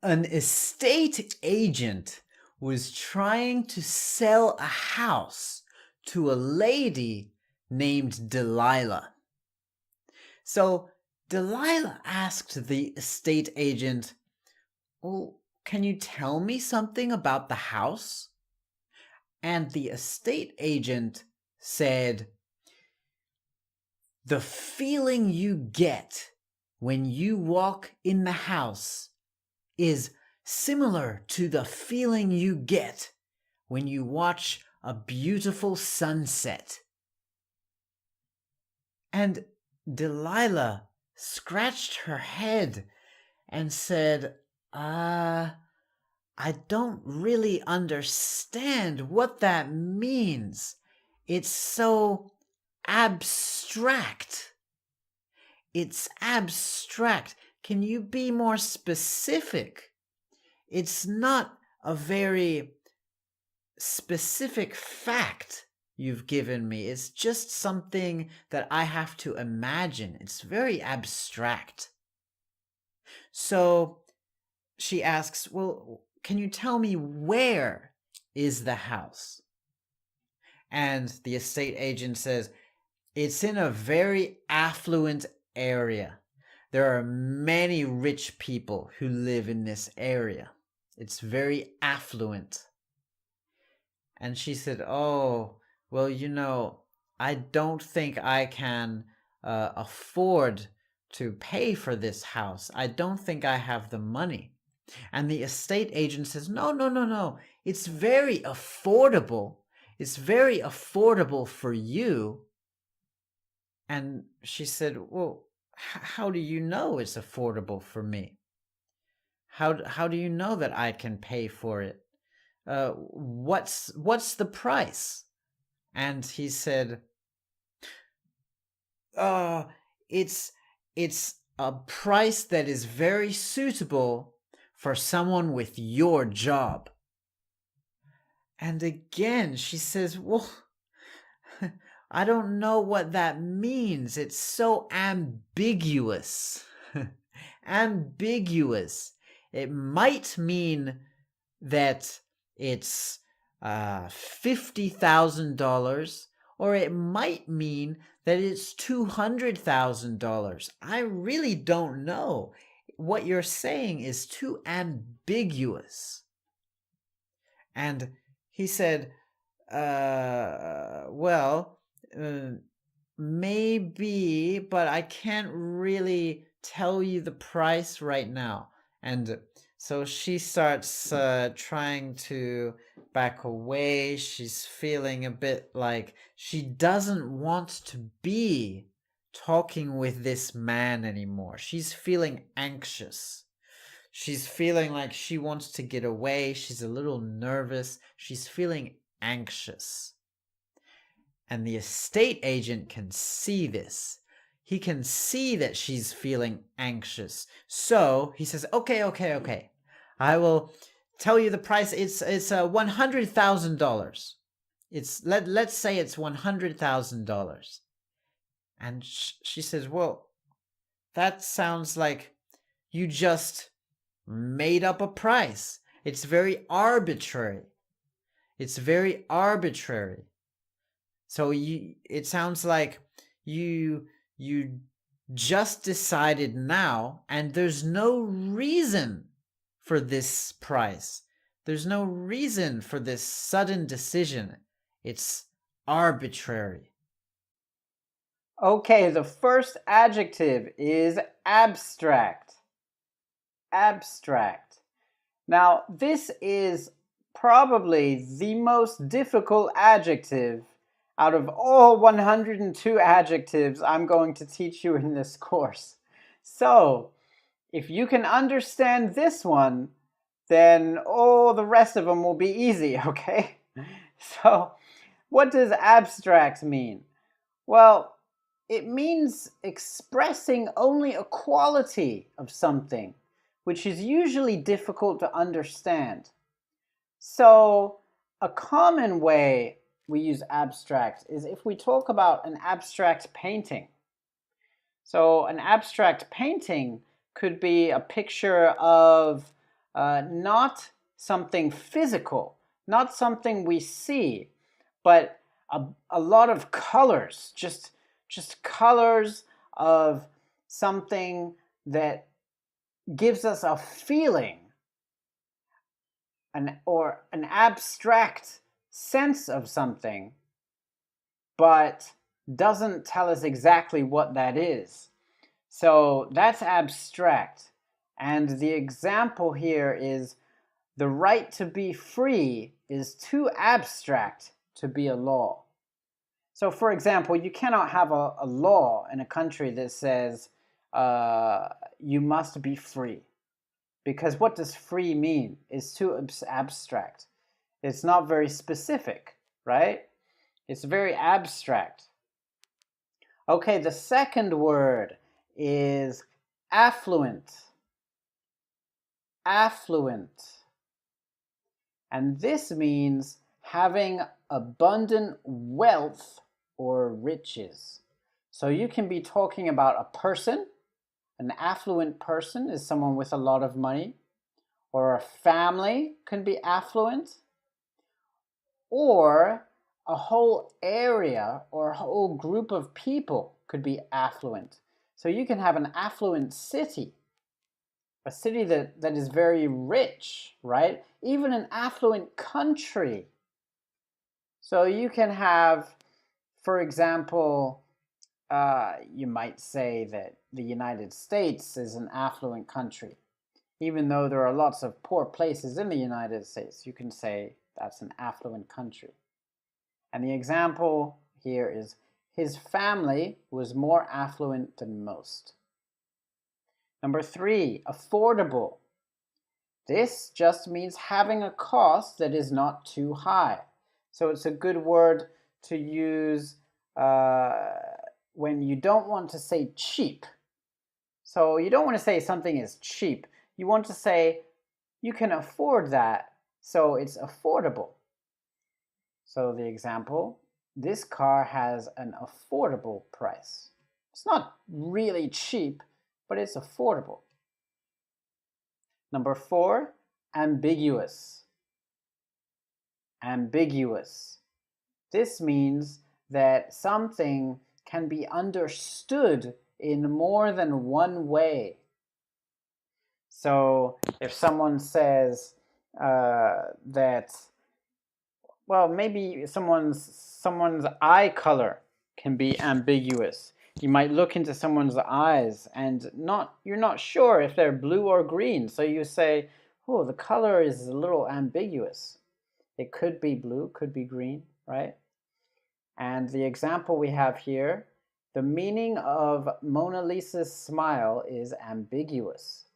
An estate agent was trying to sell a house to a lady named Delilah. So Delilah asked the estate agent, "Well, can you tell me something about the house?" And the estate agent said, "The feeling you get when you walk in the house is similar to the feeling you get when you watch a beautiful sunset." And Delilah scratched her head and said, I don't really understand what that means. It's so abstract. It's abstract. Can you be more specific? It's not a very specific fact you've given me. It's just something that I have to imagine. It's very abstract. So she asks, "Well, can you tell me where is the house?" And the estate agent says, "It's in a very affluent area. There are many rich people who live in this area. It's very affluent." And she said, "Oh, well, I don't think I can afford to pay for this house. I don't think I have the money." And the estate agent says, "No, no, no, no. It's very affordable. It's very affordable for you." And she said, "Well, how do you know it's affordable for me? How do you know that I can pay for it? What's the price?" And he said, it's a price that is very suitable for someone with your job." And again, she says, "Well, I don't know what that means. It's so ambiguous." Ambiguous. It might mean that it's $50,000, or it might mean that it's $200,000. I really don't know. What you're saying is too ambiguous. And he said, well, maybe, but I can't really tell you the price right now." And so she starts trying to back away. She's feeling a bit like she doesn't want to be talking with this man anymore. She's feeling anxious. She's feeling like she wants to get away. She's a little nervous. She's feeling anxious. And the estate agent can see this. He can see that she's feeling anxious. So he says, okay. I will tell you the price. It's $100,000. Let's say it's $100,000. And she says, "Well, that sounds like you just made up a price. It's very arbitrary. It's very arbitrary. So it sounds like you just decided now, and there's no reason for this price. There's no reason for this sudden decision. It's arbitrary." Okay, the first adjective is abstract. Abstract. Now, this is probably the most difficult adjective out of all 102 adjectives I'm going to teach you in this course. So, if you can understand this one, then all the rest of them will be easy, okay? So, what does abstract mean? Well, it means expressing only a quality of something, which is usually difficult to understand. So, a common way we use abstract is if we talk about an abstract painting. So, an abstract painting could be a picture of not something physical, not something we see, but a lot of colors, just colors of something that gives us a feeling, or an abstract sense of something, but doesn't tell us exactly what that is. So that's abstract. And the example here is the right to be free is too abstract to be a law. So for example, you cannot have a law in a country that says you must be free. Because what does free mean? It's too abstract. It's not very specific, right? It's very abstract. Okay, the second word is affluent. Affluent. And this means having abundant wealth or riches. So you can be talking about a person. An affluent person is someone with a lot of money. Or a family can be affluent. Or a whole area or a whole group of people could be affluent. So you can have an affluent city, a city that is very rich, right? Even an affluent country. So you can have, for example, you might say that the United States is an affluent country. Even though there are lots of poor places in the United States, you can say that's an affluent country. And the example here is, his family was more affluent than most. Number 3, affordable. This just means having a cost that is not too high. So it's a good word to use when you don't want to say cheap. So you don't want to say something is cheap. You want to say you can afford that, so it's affordable. So the example, this car has an affordable price. It's not really cheap, but it's affordable. Number 4, ambiguous. Ambiguous. This means that something can be understood in more than one way. So if someone says that, well, maybe someone's eye color can be ambiguous. You might look into someone's eyes and you're not sure if they're blue or green. So you say, oh, the color is a little ambiguous. It could be blue, could be green, right? And the example we have here, the meaning of Mona Lisa's smile is ambiguous.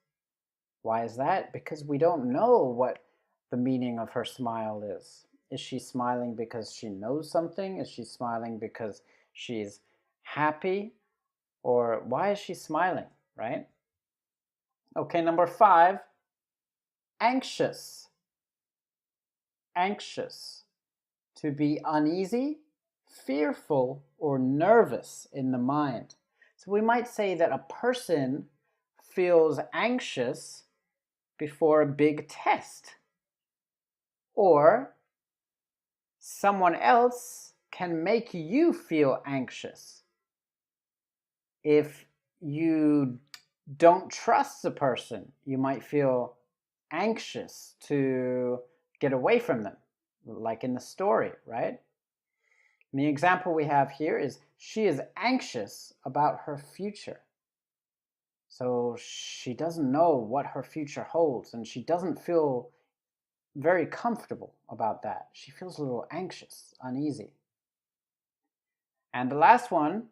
Why is that? Because we don't know what the meaning of her smile is. Is she smiling because she knows something? Is she smiling because she's happy? Or why is she smiling, right? Okay, number 5, anxious. Anxious. To be uneasy, fearful, or nervous in the mind. So we might say that a person feels anxious before a big test. Or someone else can make you feel anxious. If you don't trust the person, you might feel anxious to get away from them, like in the story, right? And the example we have here is, she is anxious about her future. So she doesn't know what her future holds, and she doesn't feel very comfortable about that. She feels a little anxious, uneasy. And the last one,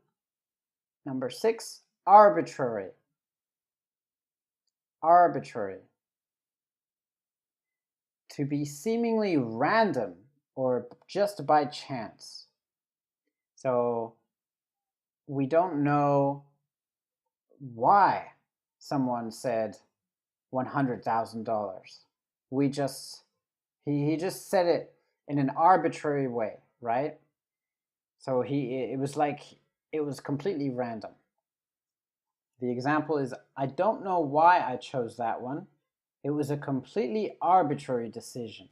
number 6, arbitrary. Arbitrary. To be seemingly random or just by chance. So we don't know why someone said $100,000. He just said it in an arbitrary way, right? So it was completely random. The example is, I don't know why I chose that one. It was a completely arbitrary decision.